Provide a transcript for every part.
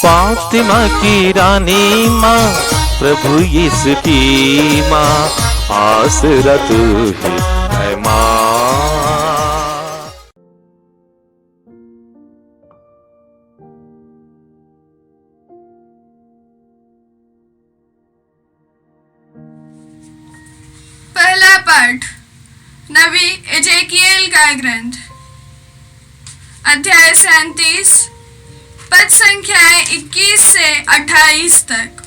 फातिमा की रानी माँ, प्रभु यीशु की माँ, आसरा तू ही है माँ। पहला पाठ नबी एजेकिएल का ग्रंथ, अध्याय 37, पद संख्याएं 21 से 28 तक।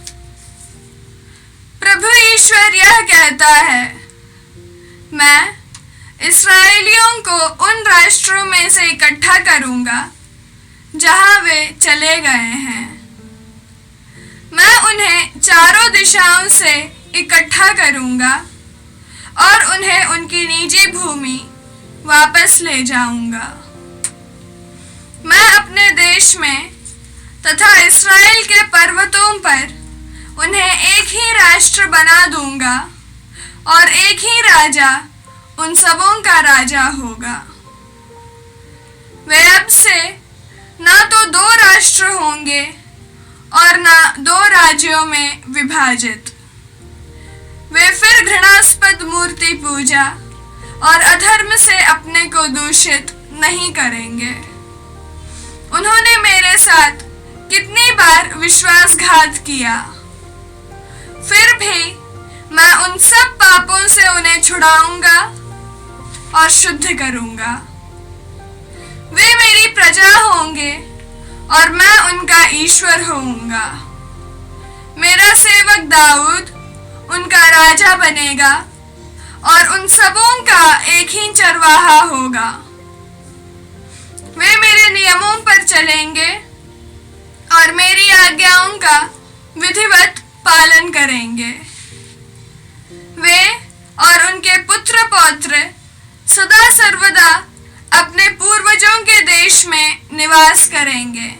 प्रभु ईश्वर यह कहता है, मैं इस्राएलियों को उन राष्ट्रों में से इकट्ठा करूंगा जहां वे चले गए हैं। मैं उन्हें चारों दिशाओं से इकट्ठा करूंगा और उन्हें उनकी निजी भूमि वापस ले जाऊंगा। मैं अपने देश में तथा इस्राएल के पर्वतों पर उन्हें एक ही राष्ट्र बना दूंगा और एक ही राजा उन सबों का राजा होगा। वे अब से ना तो दो राष्ट्र होंगे और ना दो राज्यों में विभाजित। वे फिर घृणास्पद मूर्ति पूजा और अधर्म से अपने को दूषित नहीं करेंगे। उन्होंने मेरे साथ कितनी बार विश्वासघात किया, फिर भी मैं उन सब पापों से उन्हें छुड़ाऊंगा और शुद्ध करूंगा। वे मेरी प्रजा होंगे और मैं उनका ईश्वर होऊंगा। मेरा सेवक दाऊद उनका राजा बनेगा और उन सबों का एक ही चरवाहा होगा। वे मेरे नियमों पर चलेंगे और मेरी आज्ञाओं का विधिवत पालन करेंगे। वे और उनके पुत्र पौत्र सदा सर्वदा अपने पूर्वजों के देश में निवास करेंगे,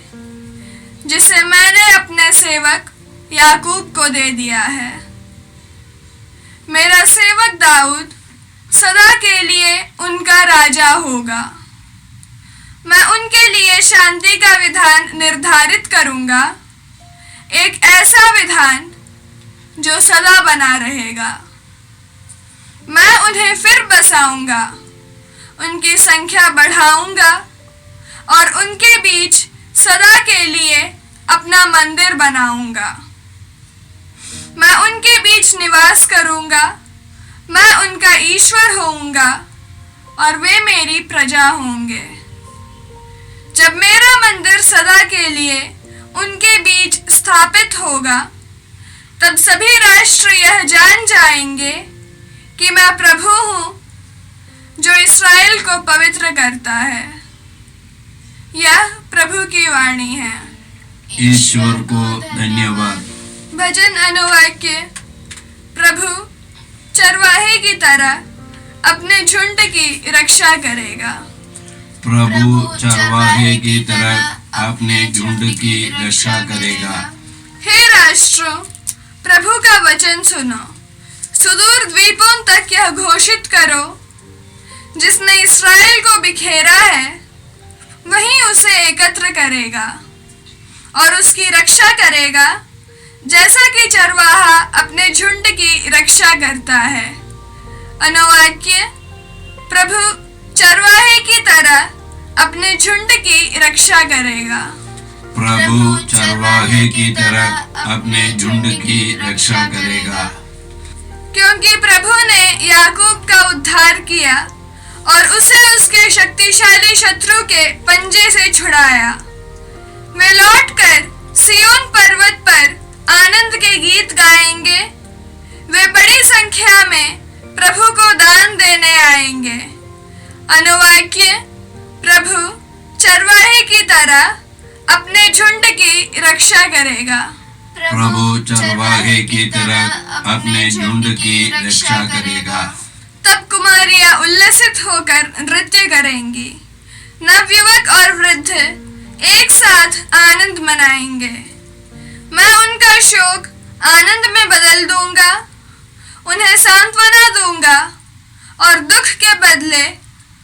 जिसे मैंने अपने सेवक याकूब को दे दिया है। मेरा सेवक दाऊद सदा के लिए उनका राजा होगा। मैं उनके लिए शांति का विधान निर्धारित करूंगा, एक ऐसा विधान जो सदा बना रहेगा। मैं उन्हें फिर बसाऊंगा, उनकी संख्या बढ़ाऊंगा और उनके बीच सदा के लिए अपना मंदिर बनाऊंगा। मैं उनके बीच निवास करूंगा, मैं उनका ईश्वर होऊंगा और वे मेरी प्रजा होंगे। जब मेरा मंदिर सदा के लिए उनके बीच स्थापित होगा, तब सभी राष्ट्र यह जान जाएंगे कि मैं प्रभु हूँ जो इस्राएल को पवित्र करता है। यह प्रभु की वाणी है। ईश्वर को धन्यवाद। भजन अनुवाक्य। प्रभु चरवाहे की तरह अपने झुंड की रक्षा करेगा। प्रभु चरवाहे की तरह अपने झुंड की रक्षा करेगा। हे राष्ट्रों, प्रभु का वचन सुनो। सुदूर द्वीपों तक यह घोषित करो, जिसने इस्राएल को बिखेरा है वही उसे एकत्र करेगा और उसकी रक्षा करेगा, जैसा कि चरवाहा अपने झुंड की रक्षा करता है। अनुवाक्य। प्रभु चरवाहे की तरह अपने झुंड की रक्षा करेगा। प्रभु चरवाहे की तरह अपने झुंड की रक्षा करेगा। क्योंकि प्रभु ने याकूब का उद्धार किया और उसे उसके शक्तिशाली शत्रु के पंजे से छुड़ाया। वे लौटकर सिय्योन पर्वत पर आनंद के गीत गाएंगे। वे बड़ी संख्या में प्रभु को दान देने आएंगे। अनुवाक्य। प्रभु चरवाहे की तरह अपने झुंड की रक्षा करेगा। प्रभु चरवाहे की तरह अपने झुंड की रक्षा करेगा। तब कुमारियां उल्लसित होकर नृत्य करेंगी। नवयुवक और वृद्ध एक साथ आनंद मनाएंगे। मैं उनका शोक आनंद में बदल दूंगा, उन्हें सांत्वना दूंगा और दुख के बदले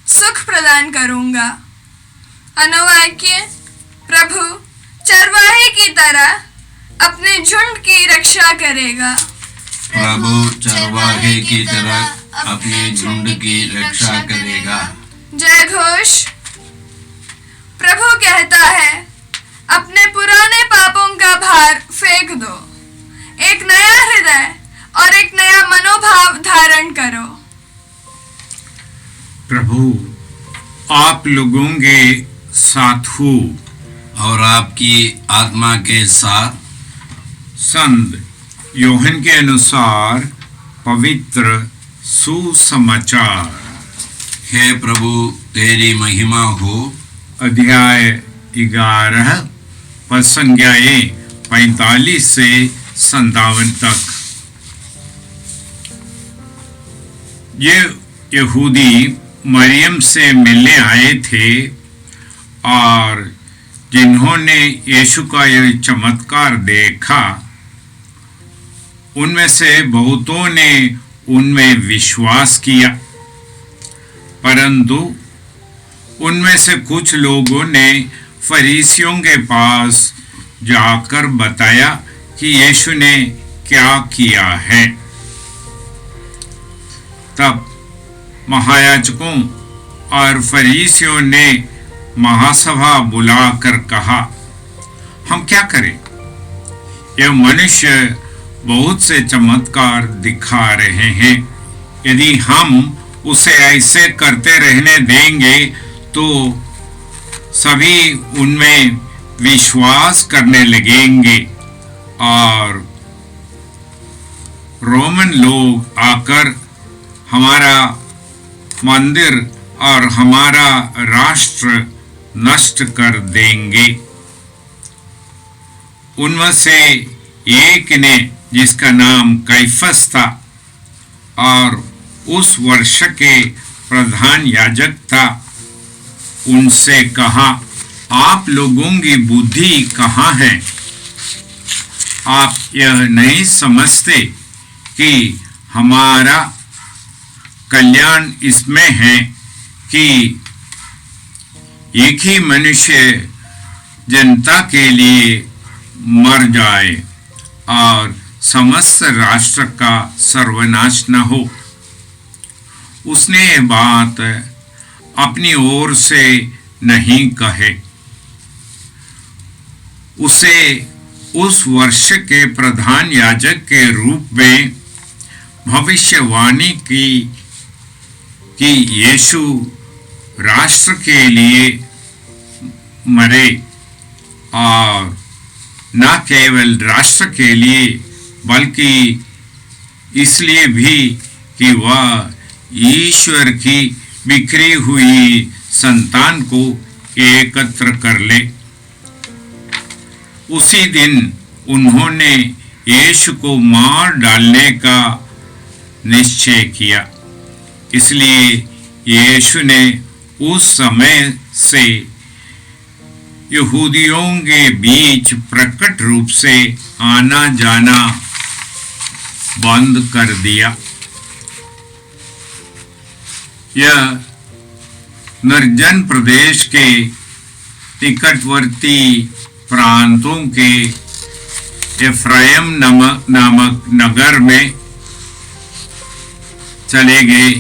सुख प्रदान करूंगा। अनुवाक्य। प्रभु चरवाहे की की तरह अपने झुंड की रक्षा करेगा। प्रभु चरवाहे की तरह अपने झुंड की रक्षा करेगा। जय घोष। प्रभु कहता है, अपने पुराने पापों का भार फेंक दो, एक नया हृदय और एक नया मनोभाव धारण करो। प्रभु आप लोगों के साथ हो और आपकी आत्मा के साथ। संत यूहन्ना के अनुसार पवित्र सुसमाचार। हे प्रभु तेरी महिमा हो। अध्याय 11 पद संज्ञाएं 45 से 57 तक। ये यहूदी मरियम से मिलने आए थे और जिन्होंने यीशु का यह चमत्कार देखा, उनमें से बहुतों ने उनमें विश्वास किया, परंतु उनमें से कुछ लोगों ने फरीसियों के पास जाकर बताया कि यीशु ने क्या किया है। तब महायाजकों और फरीसियों ने महासभा बुलाकर कहा, हम क्या करें? यह मनुष्य बहुत से चमत्कार दिखा रहे हैं। यदि हम उसे ऐसे करते रहने देंगे तो सभी उनमें विश्वास करने लगेंगे और रोमन लोग आकर हमारा मंदिर और हमारा राष्ट्र नष्ट कर देंगे। उनमें से एक ने, जिसका नाम कैफस था और उस वर्ष के प्रधान याजक था, उनसे कहा, आप लोगों की बुद्धि कहाँ है? आप यह नहीं समझते कि हमारा कल्याण इसमें है कि एक ही मनुष्य जनता के लिए मर जाए और समस्त राष्ट्र का सर्वनाश न हो। उसने ये बात अपनी ओर से नहीं कहे, उसे उस वर्ष के प्रधान याजक के रूप में भविष्यवाणी की कि यीशु राष्ट्र के लिए मरे और न केवल राष्ट्र के लिए बल्कि इसलिए भी कि वह ईश्वर की बिखरी हुई संतान को एकत्र कर ले। उसी दिन उन्होंने यीशु को मार डालने का निश्चय किया। इसलिए यीशु ने उस समय से यहूदियों के बीच प्रकट रूप से आना जाना बंद कर दिया। यह निर्जन प्रदेश के निकटवर्ती प्रांतों के एफ्राइम नामक नगर में चले गए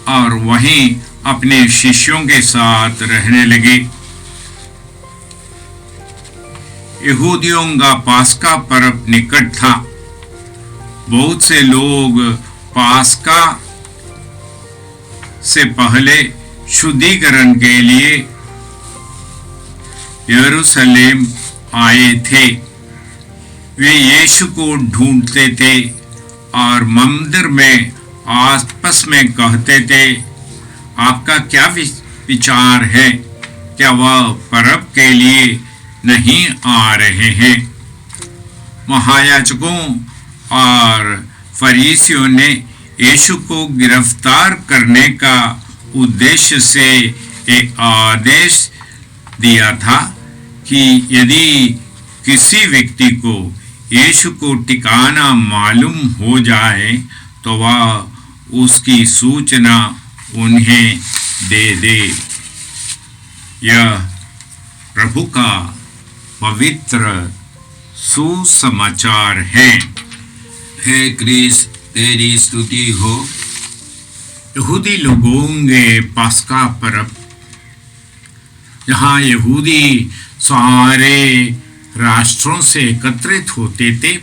और वहीं अपने शिष्यों के साथ रहने लगे। यहूदियों का पास्का पर्व निकट था। बहुत से लोग पास्का से पहले शुद्धिकरण के लिए यरूशलेम आए थे। वे यीशु को ढूंढते थे और मंदिर में आपस में कहते थे, आपका क्या विचार है? क्या वह पर्व के लिए नहीं आ रहे हैं? महायाजकों और फरीसियों ने यीशु को गिरफ्तार करने का उद्देश्य से एक आदेश दिया था कि यदि किसी व्यक्ति को यीशु को ठिकाना मालूम हो जाए तो वह उसकी सूचना उन्हें दे दे। यह प्रभु का पवित्र सुसमाचार हैं। हे क्रिस, तेरी स्तुति हो। यहूदी लोगों के पास्का पर्व, जहाँ यहूदी सारे राष्ट्रों से एकत्रित होते थे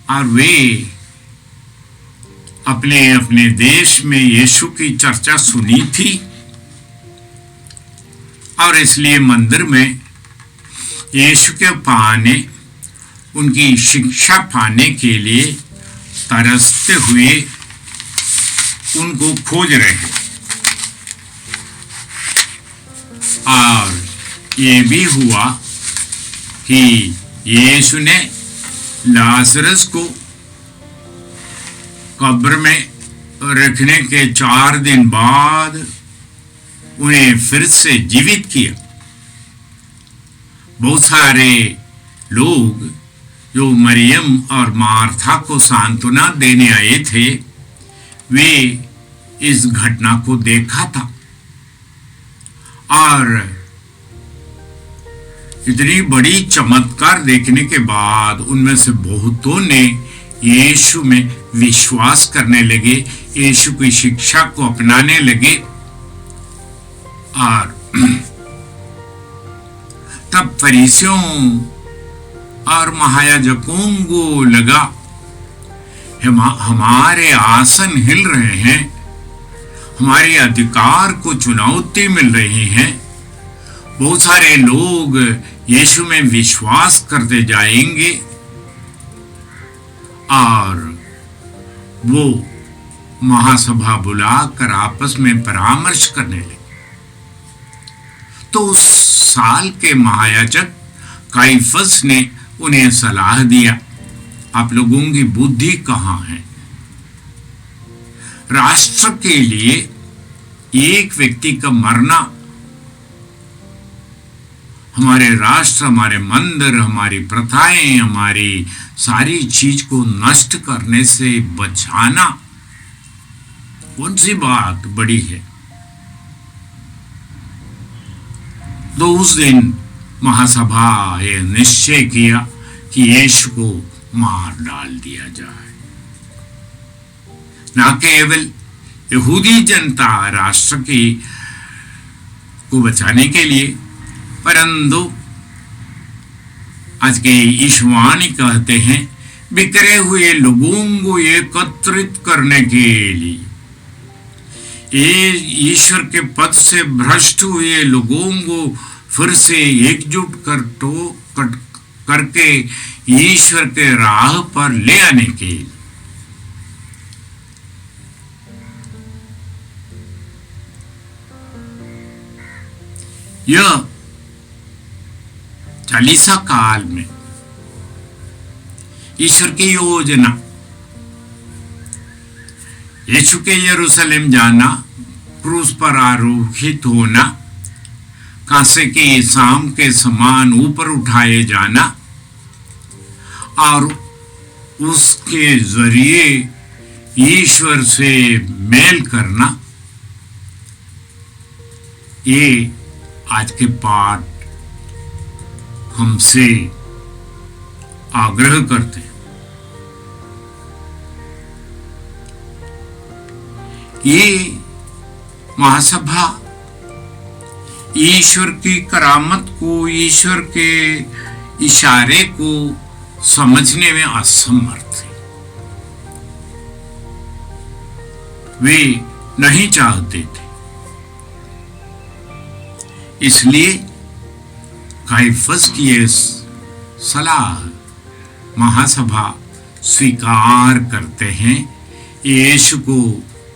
और वे अपने अपने देश में यीशु की चर्चा सुनी थी और इसलिए मंदिर में यीशु के पाने, उनकी शिक्षा पाने के लिए तरसते हुए उनको खोज रहे हैं। और ये भी हुआ कि यीशु ने लाजरस को कब्र में रखने के 4 दिन बाद उन्हें फिर से जीवित किया। बहुत सारे लोग जो मरियम और मार्था को सांत्वना देने आए थे, वे इस घटना को देखा था और इतनी बड़ी चमत्कार देखने के बाद उनमें से बहुतों ने यीशु में विश्वास करने लगे, यीशु की शिक्षा को अपनाने लगे। और तब फरीसियों और महायाजकों को लगा हमारे आसन हिल रहे हैं, हमारे अधिकार को चुनौती मिल रही है, बहुत सारे लोग यीशु में विश्वास करते जाएंगे। और वो महासभा बुलाकर आपस में परामर्श करने लगे। तो उस साल के महायाजक काइफस ने उन्हें सलाह दिया, आप लोगों की बुद्धि कहाँ है? राष्ट्र के लिए एक व्यक्ति का मरना हमारे राष्ट्र, हमारे मंदिर, हमारी प्रथाएं, हमारी सारी चीज को नष्ट करने से बचाना कौन सी बात बड़ी है? तो उस दिन महासभा ये निश्चय किया कि यीशु को मार डाल दिया जाए। न केवल यहूदी जनता राष्ट्र की को बचाने के लिए, परंतु आज के ईशवाणी कहते हैं बिखरे हुए लोगों को एकत्रित करने के लिए, ये ईश्वर के पद से भ्रष्ट हुए लोगों को फिर से एकजुट करके ईश्वर के राह पर ले आने के लिए। यह चालीसा काल में ईश्वर की योजना, यीशु के यरूशलेम जाना, क्रूस पर आरोहित होना, कांसे के शाम के समान ऊपर उठाए जाना और उसके जरिए ईश्वर से मेल करना, ये आज के पाठ हमसे आग्रह करते हैं। ये महासभा ईश्वर की करामत को, ईश्वर के इशारे को समझने में असमर्थ है। वे नहीं चाहते थे, इसलिए काइफस की ये सलाह महासभा स्वीकार करते हैं, यीशु को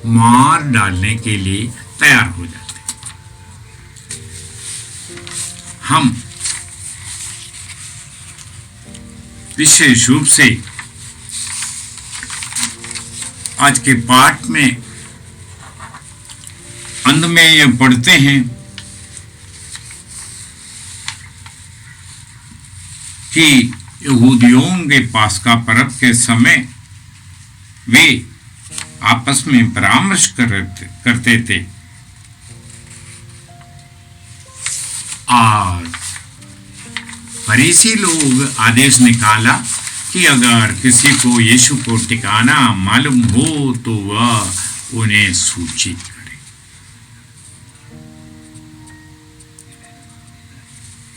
मार डालने के लिए तैयार हो जाते हैं। हम विशेष रूप से आज के पाठ में अंत में ये पढ़ते हैं कि यहूदियों के पास्का पर्व के समय वे आपस में परामर्श करते थे और फरीसी लोग आदेश निकाला कि अगर किसी को यीशु को ठिकाना मालूम हो तो वह उन्हें सूचित करे।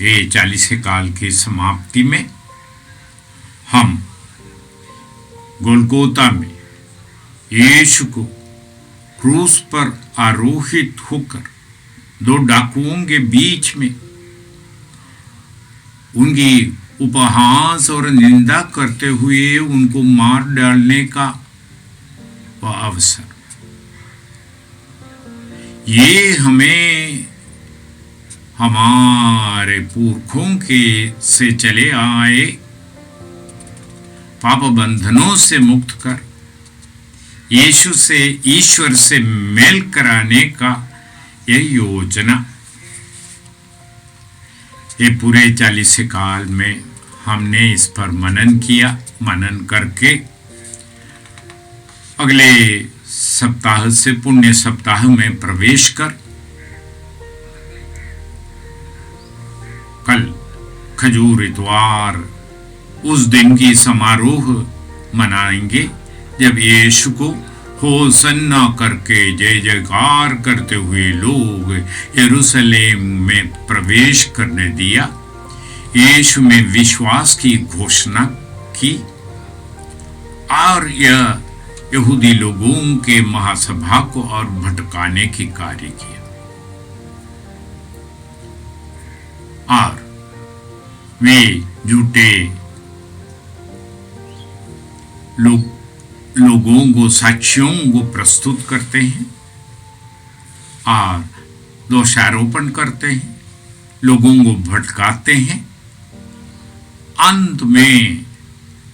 ये 40 काल की समाप्ति में हम गोलगोता में यीशु को क्रूस पर आरोहित होकर 2 डाकुओं के बीच में उनकी उपहास और निंदा करते हुए उनको मार डालने का वह अवसर, ये हमें हमारे पुरखों के से चले आए पाप बंधनों से मुक्त कर यीशु से ईश्वर से मेल कराने का यह योजना। ये पूरे 40 काल में हमने इस पर मनन किया। मनन करके अगले सप्ताह से पुण्य सप्ताह में प्रवेश कर कल खजूर इतवार उस दिन की समारोह मनाएंगे जब यीशु को होसन्ना करके जय जयकार करते हुए लोग यरूशलेम में प्रवेश करने दिया, यीशु में विश्वास की घोषणा की और यह यहूदी लोगों के महासभा को और भटकाने की कार्य किया। और वे झूठे लोगों को साक्ष्यों को प्रस्तुत करते हैं और दोषारोपण करते हैं, लोगों को भटकाते हैं। अंत में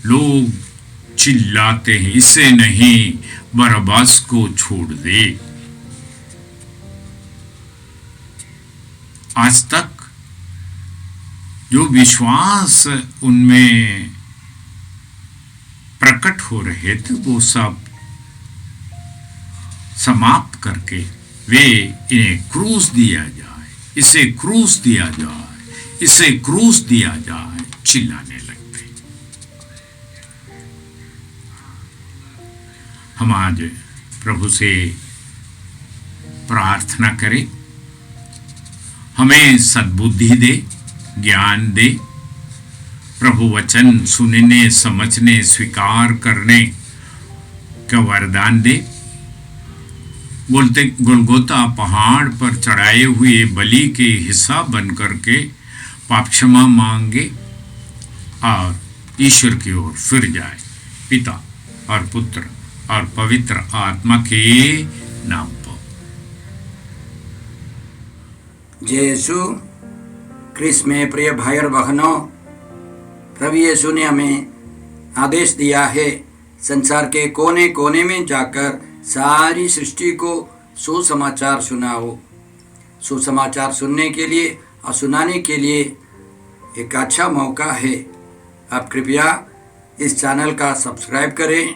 लोग चिल्लाते हैं, इसे नहीं बरअब्बास को छोड़ दे। आज तक जो विश्वास उनमें प्रकट हो रहे थे वो सब समाप्त करके वे इन्हें क्रूस दिया जाए, इसे क्रूस दिया जाए, इसे क्रूस दिया जाए चिल्लाने लगते। हम आज प्रभु से प्रार्थना करें, हमें सद्बुद्धि दे, ज्ञान दे, प्रभु वचन सुनने, समझने, स्वीकार करने का वरदान दे। गोलगोता पहाड़ पर चढ़ाए हुए बलि के हिस्सा बन करके पाप क्षमा मांगे और ईश्वर की ओर फिर जाए, पिता और पुत्र और पवित्र आत्मा के नाम पर। जय यीशु क्रिस्त में प्रिय भाई और बहनों, प्रभु यीशु ने हमें आदेश दिया है संसार के कोने कोने में जाकर सारी सृष्टि को सुसमाचार सुनाओ। सुसमाचार सुनने के लिए और सुनाने के लिए एक अच्छा मौका है। आप कृपया इस चैनल का सब्सक्राइब करें,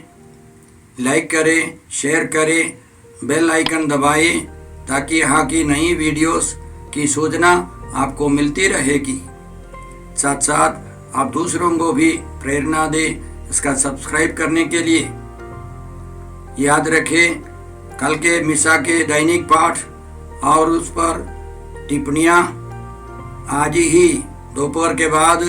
लाइक करें, शेयर करें, बेल आइकन दबाएं ताकि यहाँ की नई वीडियोस की सूचना आपको मिलती रहेगी। साथ साथ आप दूसरों को भी प्रेरणा दें इसका सब्सक्राइब करने के लिए। याद रखें, कल के मिसा के दैनिक पाठ और उस पर टिप्पणियाँ आज ही दोपहर के बाद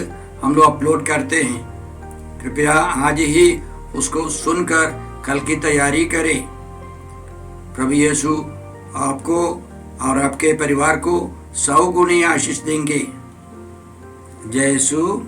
हम लोग अपलोड करते हैं। कृपया आज ही उसको सुनकर कल की तैयारी करें। प्रभु यीशु आपको और आपके परिवार को 100 गुनी आशीष देंगे। जय यीशु।